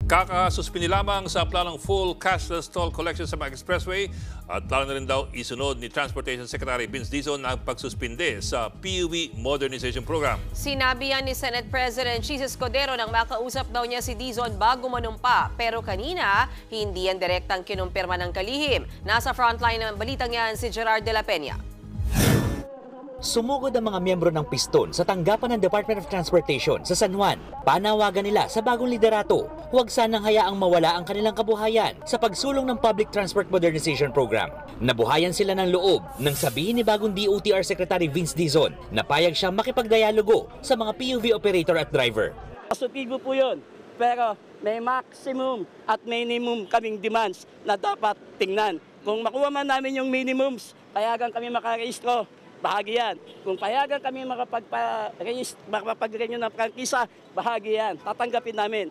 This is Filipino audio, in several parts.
Kakasuspindi lamang sa planong full cashless toll collection sa mga expressway at plano na rin daw isunod ni Transportation Secretary Vince Dizon ang pagsuspinde sa PUV Modernization Program. Sinabi yan ni Senate President Jesus Cordero nang makausap daw niya si Dizon bago manumpa. Pero kanina, hindi yan direktang kinumpirma ng kalihim. Nasa frontline ng balitang yan si Gerard de la Peña. Sumugod ang mga miyembro ng Piston sa tanggapan ng Department of Transportation sa San Juan. Panawagan nila sa bagong liderato, huwag sanang hayaang mawala ang kanilang kabuhayan sa pagsulong ng Public Transport Modernization Program. Nabuhayan sila ng loob nang sabihin ni bagong DOTR Secretary Vince Dizon na payag siyang makipagdialogo sa mga PUV operator at driver. Positibo po yun, pero may maximum at minimum kaming demands na dapat tingnan. Kung makuha man namin yung minimums, payagan kami makarehistro. Bahagi yan. Kung payagan kami makapag-renew ng prangkisa, bahagi yan. Tatanggapin namin.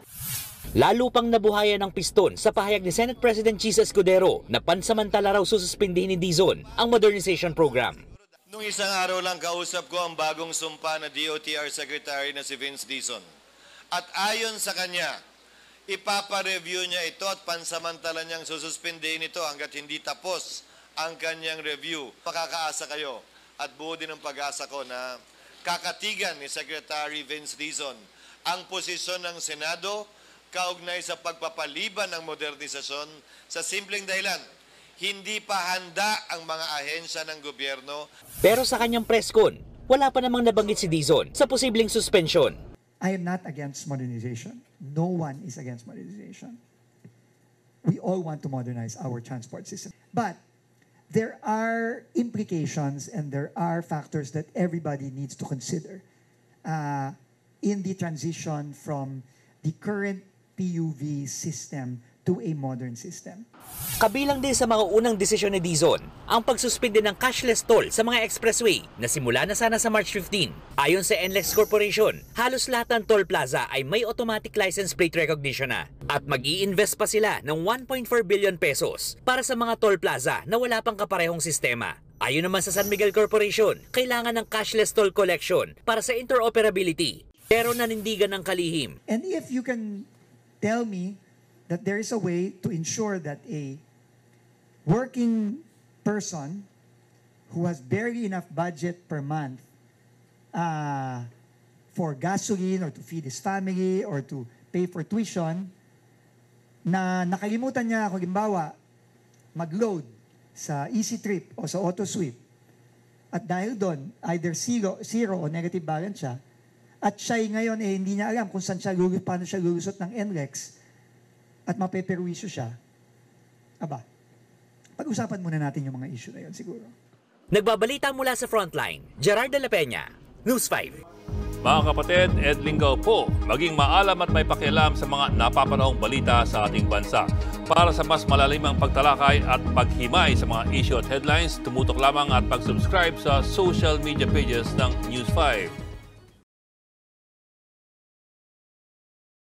Lalo pang nabuhayan ng Piston sa pahayag ni Senate President Jesus Cordero na pansamantala raw sususpindihin ni Dizon ang modernization program. Nung isang araw lang kausap ko ang bagong sumpa na DOTR Secretary na si Vince Dizon. At ayon sa kanya, ipapa-review niya ito at pansamantala niyang sususpindihin ito hanggat hindi tapos ang kanyang review. Makakaasa kayo. At buo din ang pag-asa ko na kakatigan ni Secretary Vince Dizon ang posisyon ng Senado kaugnay sa pagpapaliban ng modernisasyon sa simpleng dahilan. Hindi pa handa ang mga ahensya ng gobyerno. Pero sa kanyang press con, wala pa namang nabanggit si Dizon sa posibleng suspension. I am not against modernization. No one is against modernization. We all want to modernize our transport system. But there are implications and there are factors that everybody needs to consider in the transition from the current PUV system to a modern system. Kabilang din sa mga unang desisyon ni Dizon ang pagsuspinde ng cashless toll sa mga expressway na simula na sana sa March 15. Ayon sa NLEX Corporation, halos lahat ng toll plaza ay may automatic license plate recognition na at mag-i-invest pa sila ng 1.4 billion pesos para sa mga toll plaza na wala pang kaparehong sistema. Ayon naman sa San Miguel Corporation, kailangan ng cashless toll collection para sa interoperability pero nanindigan ng kalihim. And if you can tell me that there is a way to ensure that a working person who has barely enough budget per month for gasoline or to feed his family or to pay for tuition, na nakalimutan niya, halimbawa, mag-load sa Easy Trip o sa AutoSweep, at dahil doon, either zero o negative balance siya, at siya ngayon hindi niya alam kung saan siya paano siya lulusot ng NLEX, at mapeperwisyo siya, pag-usapan muna natin yung mga issue na yun siguro. Nagbabalita mula sa Frontline, Gerard de la Peña, News 5. Mga kapatid, Ed Lingaw po, maging maalam at may pakialam sa mga napapanahong balita sa ating bansa. Para sa mas malalimang pagtalakay at paghimay sa mga issue at headlines, tumutok lamang at pag-subscribe sa social media pages ng News 5.